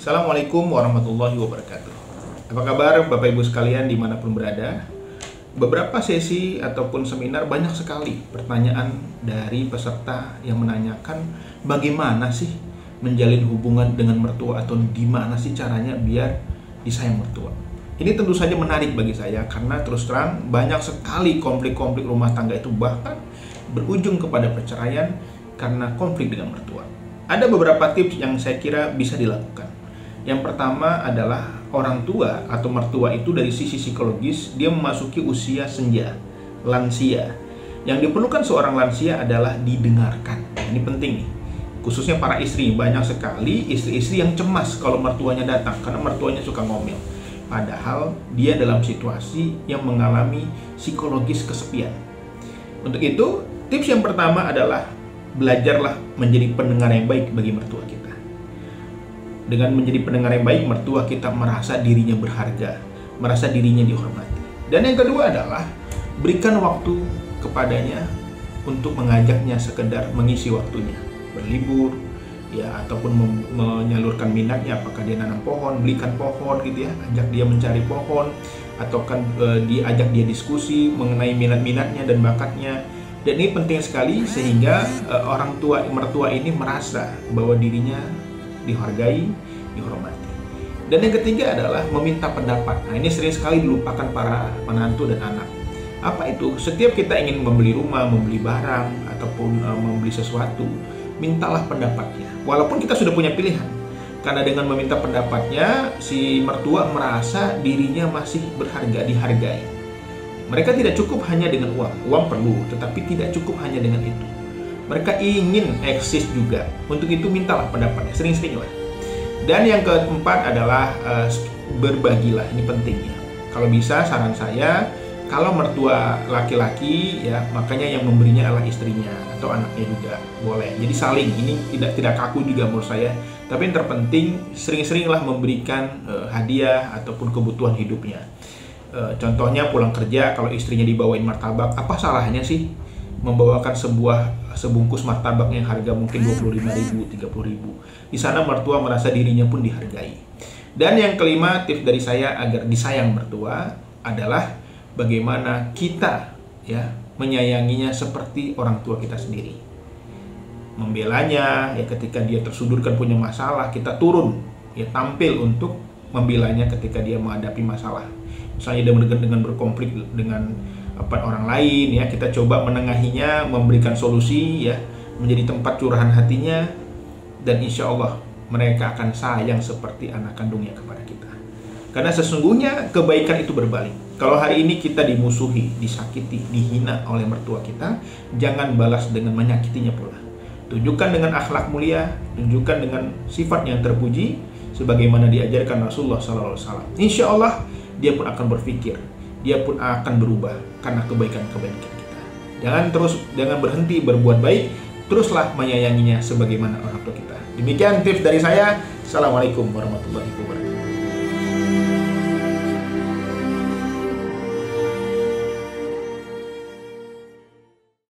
Assalamualaikum warahmatullahi wabarakatuh. Apa kabar Bapak Ibu sekalian dimanapun berada? Beberapa sesi ataupun seminar banyak sekali pertanyaan dari peserta yang menanyakan bagaimana sih menjalin hubungan dengan mertua atau gimana sih caranya biar disayang mertua. Ini tentu saja menarik bagi saya karena terus terang banyak sekali konflik-konflik rumah tangga itu bahkan berujung kepada perceraian karena konflik dengan mertua. Ada beberapa tips yang saya kira bisa dilakukan. Yang pertama adalah orang tua atau mertua itu dari sisi psikologis dia memasuki usia senja, lansia. Yang diperlukan seorang lansia adalah didengarkan. Ini penting nih. Khususnya para istri, banyak sekali istri-istri yang cemas kalau mertuanya datang karena mertuanya suka ngomel. Padahal dia dalam situasi yang mengalami psikologis kesepian. Untuk itu, tips yang pertama adalah belajarlah menjadi pendengar yang baik bagi mertua kita. Dengan menjadi pendengar yang baik, mertua kita merasa dirinya berharga, merasa dirinya dihormati. Dan yang kedua adalah berikan waktu kepadanya untuk mengajaknya sekedar mengisi waktunya, berlibur, ya ataupun menyalurkan minatnya, apakah dia nanam pohon, belikan pohon gitu ya, ajak dia mencari pohon, atau kan diajak dia diskusi mengenai minat-minatnya dan bakatnya. Dan ini penting sekali sehingga orang tua mertua ini merasa bahwa dirinya dihargai, dihormati. Dan yang ketiga adalah meminta pendapat. Nah, ini sering sekali dilupakan para menantu dan anak. Apa itu? Setiap kita ingin membeli rumah, membeli barang, ataupun membeli sesuatu, mintalah pendapatnya. Walaupun kita sudah punya pilihan. Karena dengan meminta pendapatnya, si mertua merasa dirinya masih berharga, dihargai. Mereka tidak cukup hanya dengan uang. Uang perlu, tetapi tidak cukup hanya dengan itu. Mereka ingin eksis juga. Untuk itu mintalah pendapatnya, sering-sering lah. Dan yang keempat adalah berbagilah. Ini penting ya. Kalau bisa saran saya, kalau mertua laki-laki ya, makanya yang memberinya adalah istrinya atau anaknya juga boleh. Jadi saling. Ini tidak kaku juga menurut saya. Tapi yang terpenting sering-seringlah memberikan hadiah ataupun kebutuhan hidupnya. Contohnya pulang kerja kalau istrinya dibawain martabak, apa salahnya sih membawakan sebungkus martabak yang harga mungkin 25.000, 30.000. Di sana mertua merasa dirinya pun dihargai. Dan yang kelima, tips dari saya agar disayang mertua adalah bagaimana kita ya menyayanginya seperti orang tua kita sendiri. Membelanya ya ketika dia tersudutkan punya masalah, kita turun ya tampil untuk membelanya ketika dia menghadapi masalah. Misalnya dia dengan berkonflik dengan orang lain ya, kita coba menengahinya, memberikan solusi ya, menjadi tempat curahan hatinya, dan insya Allah mereka akan sayang seperti anak kandungnya kepada kita. Karena sesungguhnya kebaikan itu berbalik. Kalau hari ini kita dimusuhi, disakiti, dihina oleh mertua kita, jangan balas dengan menyakitinya pula. Tunjukkan dengan akhlak mulia, tunjukkan dengan sifat yang terpuji, sebagaimana diajarkan Rasulullah SAW. Insya Allah dia pun akan berpikir, dia pun akan berubah karena kebaikan-kebaikan kita. Jangan berhenti berbuat baik, teruslah menyayanginya sebagaimana orang tua kita. Demikian tips dari saya. Assalamualaikum warahmatullahi wabarakatuh.